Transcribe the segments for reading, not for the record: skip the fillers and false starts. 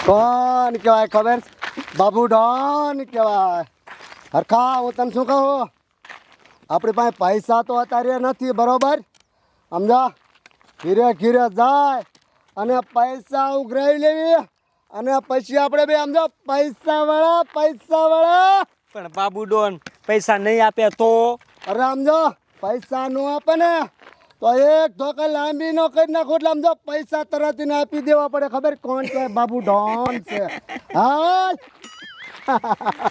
કોણ કહેવાય ખબર? બાબુ ડોન કહેવાય. હરખા હું તને શું કહું, આપણી પાસે પૈસા તો અત્યારે નથી, બરોબર? સમજા? ઘીરે ઘીરે જાય અને પૈસા ઉઘરાવી લેવી અને પછી આપણે બે સમજો પૈસાવાળા. પણ બાબુ ડોન પૈસા નહીં આપે તો? અરે સમજો પૈસા નો આપે ને તો એક ધોકા લાંબી નો કરી નાખો એટલે સમજો પૈસા તરત ને આપી દેવા પડે. ખબર કોણ છે? બાબુ ડોન છે. હા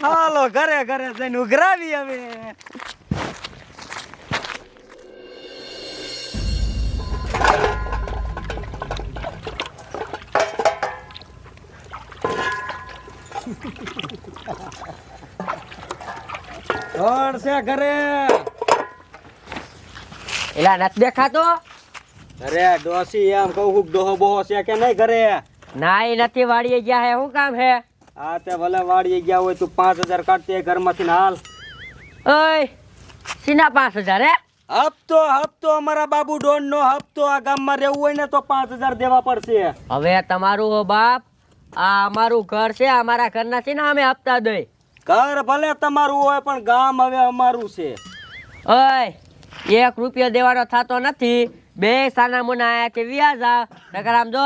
હાલો ઘરે ઘરે જઈને ઉઘરાવી હવે. કોણ છે ઘરે? એલા નથી દેખાતો? અરે ડોસી એમ કહું ડોહો બોહો છે કે નહીં ઘરે? ના એ નથી, વાડીએ ગયા હે. શું કામ હે? હા તે ભલે વાડીએ ગયા હોય તું 5000 કાઢતે ઘરમાંથી ને હાલ. ઓય સીના 5000 હે? હપ્તો અમારા બાબુ ડોન નો હપ્તો. આ ગામમાં રહેવું હોય ને તો 5000 દેવા પડશે. હવે તમારું બાપ, આ અમારું ઘર છે, અમારા ઘરના છે ને અમે હપ્તા દઈ. ઘર ભલે તમારું હોય પણ ગામ હવે અમારું છે. ઓય 1 રૂપિયો દેવાનો થતો નથી. બે સાના મુના આયા છે વ્યાજ આવ નકર આમ જો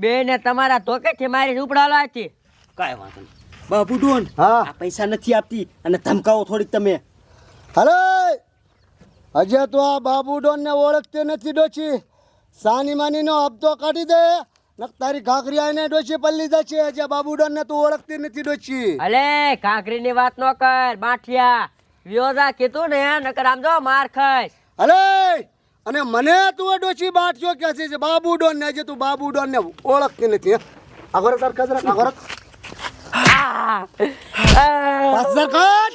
બે ને તમારા ધોકેથી મારી ઉપડાલો હતી. કાંઈ વાંધો નહીં. બાબુ ડોન હા આ પૈસા નથી આપતી અને ધમકાવો થોડીક તમે. હલે હજે તો આ બાબુ ડોન ને ઓળખતી નથી ડોશી. સાની માની નો હપ્તો કાઢી દે નક તારી ઘાઘરી આઈને ડોશી પલ્લી જશે. હજે બાબુ ડોન ને તું ઓળખતી નથી ડોશી. અલે કાંકરી ની વાત નો કર બાઠિયા. વ્યોજા કીધું ને નકર આમ જો માર ખાઈશ. હલે અને મને તું ડોશી બાટજો કે છે બાબુ ડોન ને હજે તું બાબુ ડોન ને ઓળખતી નથી. આગળ તાર કજરા આગળ 5000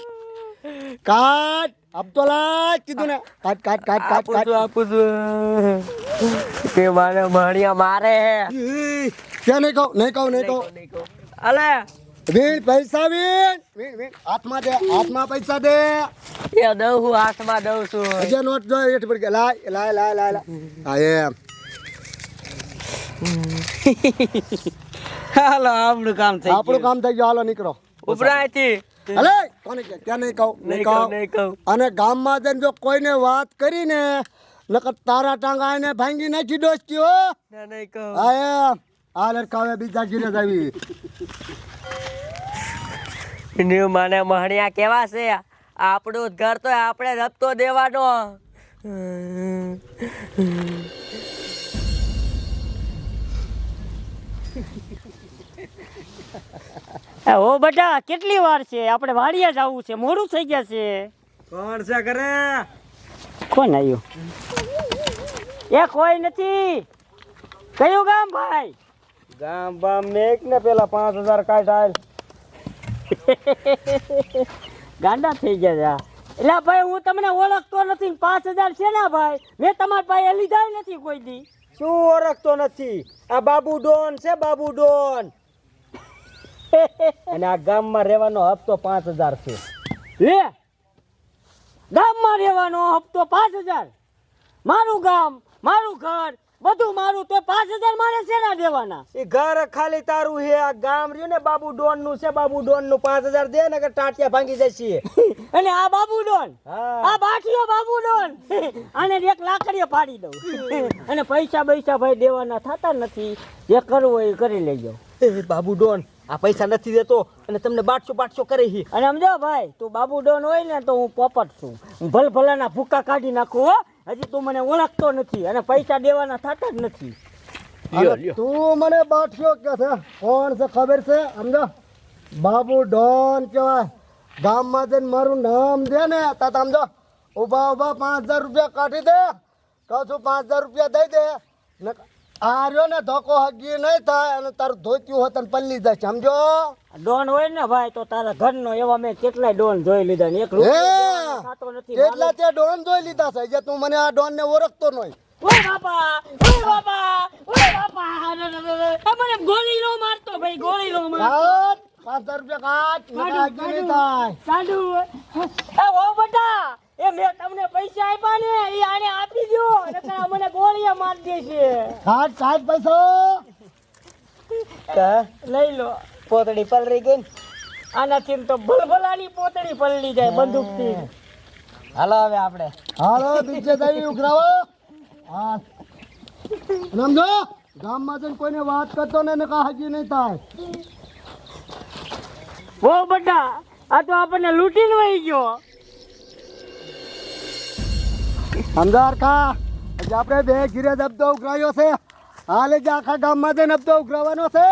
કાટ હપ્તો લાજ કીધું ને. કાટ આપું છું કે મારે માણિયા મારે ક્યાં નહીં કહું અલે વીણ પૈસા વીણ હાથમાં દે, હાથમાં પૈસા દે. એ દઉં હું હાથમાં દઉં છું. હજે નોટ જો હેઠ પર લાય હા એમ. હાલો આપણું કામ થઈ આપણું કામ થઈ ગયું. હાલો નીકળો ઉપરાયથી હલે કોને કે ત્યાં નહીં કહું. અને ગામમાં જઈને જો કોઈને વાત કરીને નકર તારા ટાંગા એને ભાંગી નાખી દોસ્તી હો. નહીં કહું. હા એમ આ લડકાવે બીજા ઘીરે જ આવી. ન્યુ મને મહણિયા કેવા છે? આપણું જ ઘર તો આપણે રસ્તો દેવાનો. ઓ બેટા કેટલી વાર છે? આપણે વાડીએ જવું છે, મોડું થઈ ગયા છે. કોણ છે ઘરે? કોણ આવ્યું? એ કોઈ નથી. કયું ગામ ભાઈ? ગામ બામ મેક ને પેલા 5000 કાઢ હાલ. ગાંડા થઈ ગયા છે. એટલે ભાઈ હું તમને ઓળખતો નથી. 5000 છે ને ભાઈ? મેં તમારા પાસે લીધા નથી કોઈ દી. શું ઓળખતો નથી? આ બાબુ ડોન છે, બાબુ ડોન. અને આ ગામમાં રહેવાનો હપ્તો 5000 છે. લે ગામમાં રહેવાનો હપ્તો 5000? મારું ગામ, મારું ઘર, બધું મારું, તો 5000 મારે શેના દેવાના? એ ઘર ખાલી તારું છે. આ ગામ રહ્યું ને બાબુ ડોન નું છે. બાબુ ડોન નું 5000 દે ને કે ટાટિયા ભાંગી જશે. અને આ બાબુ ડોન, હા. આ બાઠિયો બાબુ ડોન, આને એક લાકડીએ પાડી દઉં. અને પૈસા ભાઈ દેવાના થતા નથી. જે કરવું હોય એ કરી લેજો. એ બાબુ ડોન આ પૈસા નથી દેતો અને તમને બાટશો કરે છે. અને સમજો ભાઈ, તું બાબુ ડોન હોય ને તો હું પોપટ છું. હું ભલભલાના ભૂકા કાઢી નાખું હો. હજી તું મને ઓળખતો નથી અને પૈસા દેવાના થતા જ નથી. તું મને બાઠ્યો કે છે? કોણ છે ખબર છે? સમજો બાબુ ડોન કહેવાય. ગામમાં જઈને મારું નામ દે ને તા સમજો ઉભા 5000 રૂપિયા કાઢી દે. કહું છું 5000 રૂપિયા દઈ દે. આ રહ્યો ને ધોકો હગી નહીં થાય અને તારું ધોત્યું હોત ને પલ્લી જાય. સમજો ડોન હોય ને ભાઈ તો તારા ઘરનો એવા મેં કેટલાય ડોન જોઈ લીધા ને એક રૂપિયો થતો નથી. કેટલા તે ડોન જોઈ લીધા છે જે તું મને આ ડોન ને ઓળખતો નહીં. ઓય બાપા, ઓય બાપા, ઓય બાપા. મને ગોળી નો મારતો ભાઈ, ગોળી નો મારતો. 5000 રૂપિયા કાઢ નકર હગી નહીં થાય. સાડુ એ ઓ બેટા, એ મેં તમને પૈસા આપ્યા ને એ આને આપી દો નકર મને ગોળીએ માર દેશે. કાઢ પૈસો. લઈ લો. પોતડી પલરી ગઈ ને. આનાથી તો ભલભલાની પોતળી પલળી જાય બંદૂકથી. હાલો હવે આપણે હાલો બીજે દઈ ઉઘરાવો. હા સમજો ગામમાં જઈને કોઈને વાત કરતો ને એને કાંઈ હાજી નહીં થાય. ઓ બટા આ તો આપણને લૂંટીને વહી ગયો. સમજાર કા આજે આપણે બે ઘીરે દબદો ઉઘરાયો છે. હાલે જ આખા ગામમાં જઈને દબદો ઉઘરાવાનો છે.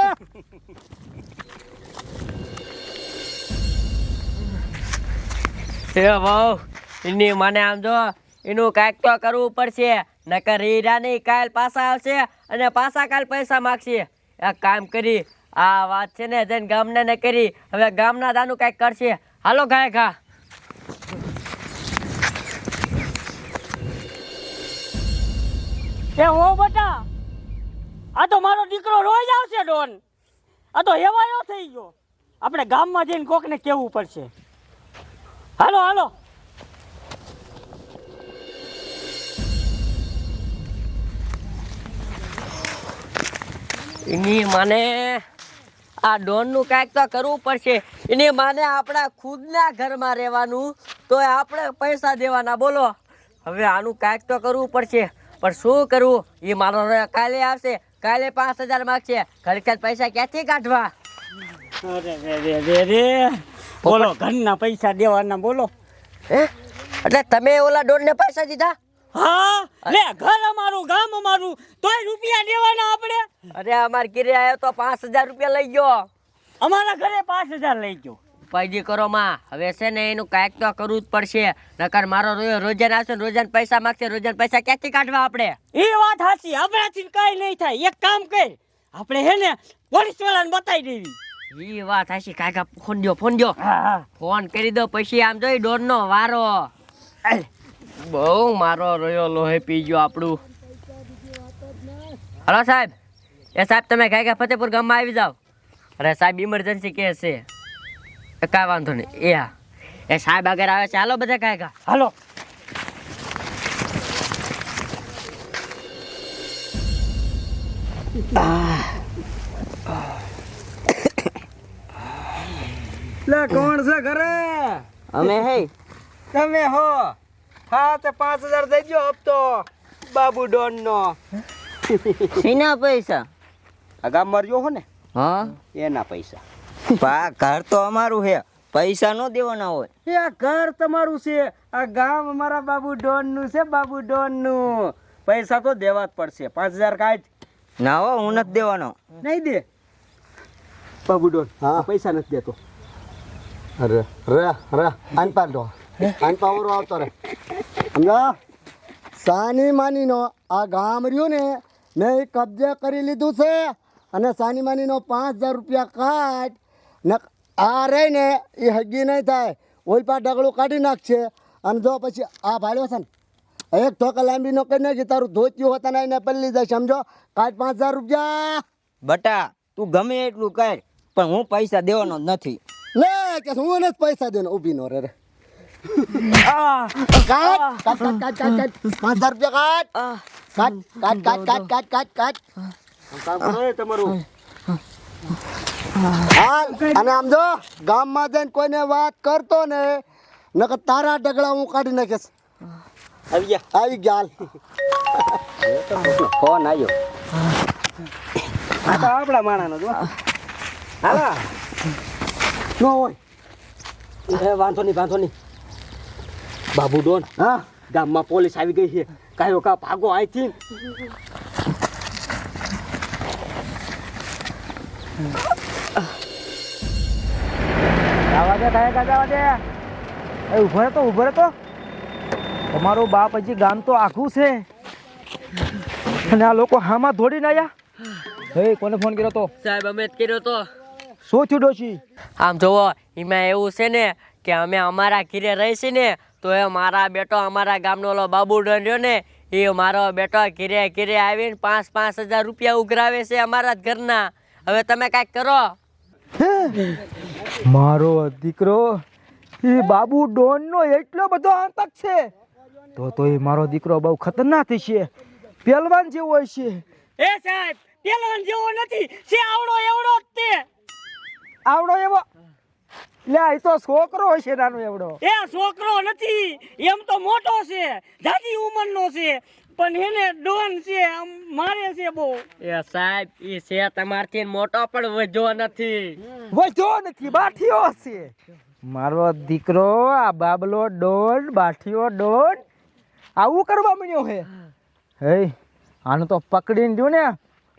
એ વાવ એની મને આમ જો એનું કાંઈક તો કરવું પડશે, નકર હીરા નહીં કાલ પાછા આવશે અને પાછા કાલ પૈસા માગશે. એક કામ કરી આ વાત છે ને જઈને ગામને ને કરી હવે ગામના દાનું કાંઈક કરશે. હાલો ગાય ઘા. એ ઓ બટા આ તો મારો દીકરો રોજ આવશે ડોન. આ તો હેવાયો થઈ ગયો. આપણે ગામમાં જઈને કોકને કહેવું પડશે. હાલો હાલો. એની મને આ ડોનનું કાંઈક તો કરવું પડશે. એની માને આપણા ખુદના ઘરમાં રહેવાનું તો આપણે પૈસા દેવાના બોલો. હવે આનું કાંઈક તો કરવું પડશે, પણ શું કરવું? એ મારો કાલે આવશે, કાલે 5000 માગશે. ઘડીક પૈસા ક્યાંથી કાઢવા? અરે રે રે રે બોલો ઘરના પૈસા દેવાના બોલો. હે એટલે તમે ઓલા ડોનને પૈસા દીધા? હા લે ઘર અમારું ગામ અમારું તોય રૂપિયા દેવાના આપણે. અરે અમાર ઘરે આવ્યો તો 5000 રૂપિયા લઈ ગયો. અમારા ઘરે 5000 લઈ ગયો. ઉપાય કરો માં. હવે છે ને એનું કાંઈક તો કરવું જ પડશે, નકર મારો રોજાન આવશે ને રોજાન પૈસા માગશે. રોજાન પૈસા ક્યાંથી કાઢવા આપણે? એ વાત સાચી. આપણાથી કઈ નહીં થાય. એક કામ કર આપણે હે ને પોલીસ વાળાને બતાવી દેવી. એ વાત હાચી. કાકા ફોન દો. ફોન કરી દો પછી આમ જોઈ ડોન નો વારો. બહુ મારો રોયો લોહી પી ગયો આપણું. હલો સાહેબ. એ સાહેબ તમે કાકા ફતેપુર ગામમાં આવી જાઓ. અરે સાહેબ ઇમરજન્સી કેસ છે. કાંઈ વાંધો નહીં. એ હા એ સાહેબ આગળ આવે છે. હાલો બધા કાકા હાલો. લે કોણ છે ઘરે? અમે હે તમે હો? હા તે 5000 દઈ ગયો હપ્તો બાબુ ડોન નો. સીના પૈસા? આ ગામ મર્યો હો ને હા એના પૈસા. પા ઘર તો અમારું છે, પૈસા નો દેવાના હોય. એ આ ઘર તમારું છે, આ ગામ અમારા બાબુ ડોન નું છે. બાબુ ડોન નું પૈસા તો દેવા જ પડશે. 5000 કાઢ. ના હો હું નથી દેવાનો. નહીં દે બાબુ ડોન. હા. પૈસા નથી દેતો. અરે રે રે આનપા દો આનપા ઓરો આવતો રે. સમજા સાની માનીનો આ ગામ રહ્યું ને મેં ઈ કબજે કરી લીધું છે અને સાની માનીનો 5000 રૂપિયા કાઢ ને આ રહી ને એ હગી નહીં થાય. ઓલપા ડગલું કાઢી નાખશે અને જો પછી આ ભાડ્યો છે ને એક ધોકા લાંબીનો કરી નાખી તારું ધોત્યું હોતા ને પલ્લી જાય. સમજો કાઢ 5000 રૂપિયા. બટા તું ગમે એટલું કર પણ હું પૈસા દેવાનો જ નથી. લે કે હું નથી પૈસા દેવાનો. ઊભી નો રે રે કાઢ 5000 રૂપિયા કાઢ કાઢ. કામ કરો એ તમારું. હાલ અને આમ જો ગામમાં જઈને કોઈને વાત કરતો ને નકર તારા ડગલા હું કાઢી નાખીશ. આવી ગયા ફોન આવ્યો. આ તો આપણા માણાનો જો. હાલા નો હોય. એ વાંધો નહીં. બાબુ ડોન હા ગામમાં પોલીસ આવી ગઈ છે. કાયો કા ભાગો અહીંથી. જવા દે કાયા જવા દે. એ ઉભો રહે તો તમારો બાપ હજી ગામ તો આખું છે અને આ લોકો હામાં દોડીને આવ્યા. હે કોને ફોન કર્યો તો? સાહેબ અમે જ કર્યો તો. શું થયું ડોશી? આમ જોવો એમાં એવું છે ને કે અમે અમારા ઘરે રહીશી ને તો એ મારા બેટો અમારા ગામનો ઓલો બાબુ ડોન રહ્યો ને એ મારો બેટો ઘરે આવીને 5,000 રૂપિયા ઉઘરાવે છે અમારા જ ઘરના. હવે તમે કાંઈક કરો. મારો દીકરો એ બાબુ ડોન નો એટલો બધો આતંક છે તો એ મારો દીકરો બહુ ખતરનાક છે. પહેલવાન જેવો હોય છે. એ સાહેબ પહેલવાન જેવો નથી છે આવડો એવડો જ તે આવડો એવો લે આ તો છોકરો હશે નાનો એવડો એ છોકરો નથી એમ તો મોટો છે જાજી ઉંમરનો છે પણ એને ડોન છે આમ મારે છે બહુ એ સાહેબ ઈ છે તમારથી મોટો પણ વધ્યો નથી વધ્યો નથી બાઠિયો છે મારો દીકરો આ બાબલો ડોન બાઠિયો ડોન આવું કરવા મળ્યો હે હે આને તો પકડીને જો ને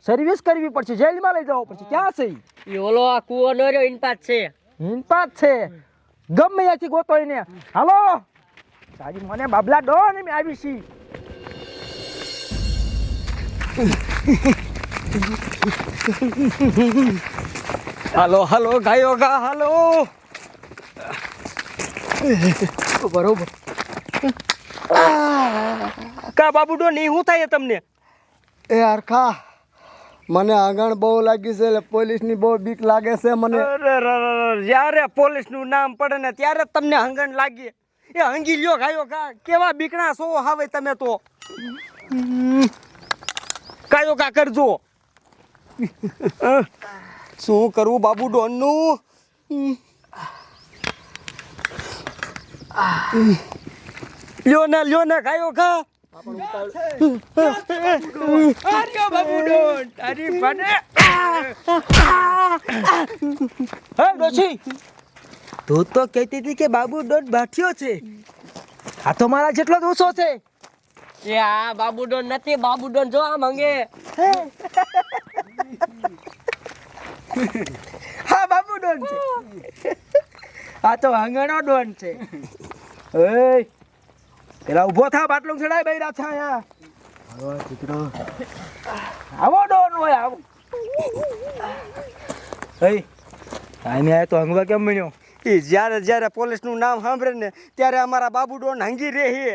સર્વિસ કરવી પડશે જેલમાં લઈ જવો પડશે ક્યાં છે ઈ ઓલો આ કૂવો નો રહ્યો ઇન પાસ છે હિંપાત છે ગમે ત્યાંથી ગોતો એને હાલો તારી મને બાબલા ડોન મેં આવી છી હાલો હાલો ગાયો ગા હાલો બરોબર કા બાબુ ડોન ઈ શું થાય તમને એ હરખા મને આંગણ બહુ લાગી છે એટલે પોલીસની બહુ બીક લાગે છે મને જ્યારે પોલીસ નું નામ પડે ને ત્યારે તમને હંગણ લાગી એ હંગી લ્યો ગાયો કા કેવા બીકણા સો હવે તમે તો કાયો કા કરજો શું કરવું બાબુ ડોન નું લ્યો ને ગાયો કા આર્યો બાબુ ડોન તારી બને હે ડોશી તું તો કહેતી હતી કે બાબુ ડોન બાઠિયો છે આ તો મારા જેટલો જ ઊંચો છે એ આ બાબુ ડોન નથી બાબુ ડોન જો આ મંગે હા બાબુ ડોન છે આ તો આંગણો ડોન છે એ પેલા ઊભો થા બાટલું ચડાય બૈરા છાયા આવો દીકરો આવો ડોન હોય આવો એ આને આ તો હંગવા કેમ બન્યો એ જ્યારે પોલીસ નું નામ સાંભળે ને ત્યારે અમારા બાબુ ડોન હંગી રે હે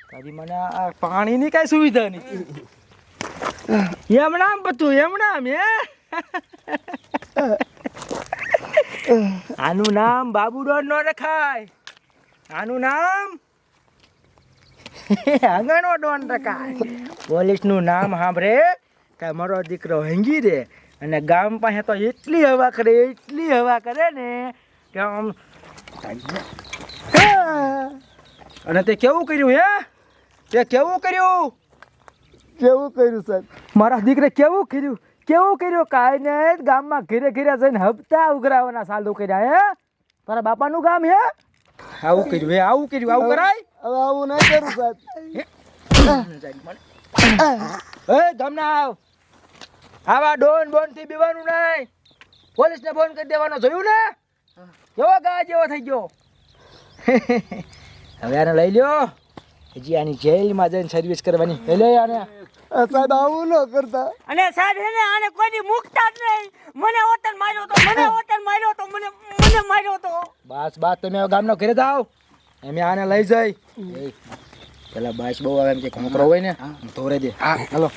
તારી મને આ પાણીની કઈ સુવિધા નથી એમ નામ બધું એમ નામ હે આનું નામ બાબુ ડોન નો રખાય આનું નામ આંગણો ડોન રખાય પોલીસ નું નામ સાંભળે કે મારો દીકરો હંગી રે અને ગામ પાસે તો એટલી હવા કરે ને કે આમ અને તે કેવું કર્યું હે તે કેવું કર્યું સાહેબ મારા દીકરે કેવું કર્યું કાંઈ ને ગામમાં ઘેરે જઈને હપ્તા ઉઘરાવાના ચાલુ કર્યા હે તારા બાપાનું ગામ હે આવું કર્યું આવું કરાય હવે આવું નહીં કરું સાહેબ એ ગામના આવા બોન થી બીવાનું નહીં પોલીસ ને ફોન કરી દેવાનો જોયું ને કેવો ગા જેવો થઈ ગયો હવે આને લઈ લ્યો હજી આની જેલમાં જઈને સર્વિસ કરવાની લઈ આને સાહેબ આવું ન કરતા અને સાહેબ એને આને કોઈ મુકતા જ નહીં મને વતન માર્યો તો મને માર્યો તો બસ તમે હવે ગામનો ઘરે જાઓ એમ આને લઈ જાય પેલા બાસ બહુ આવે એમ કે છોકરો હોય ને ધોરે દે હા હાલો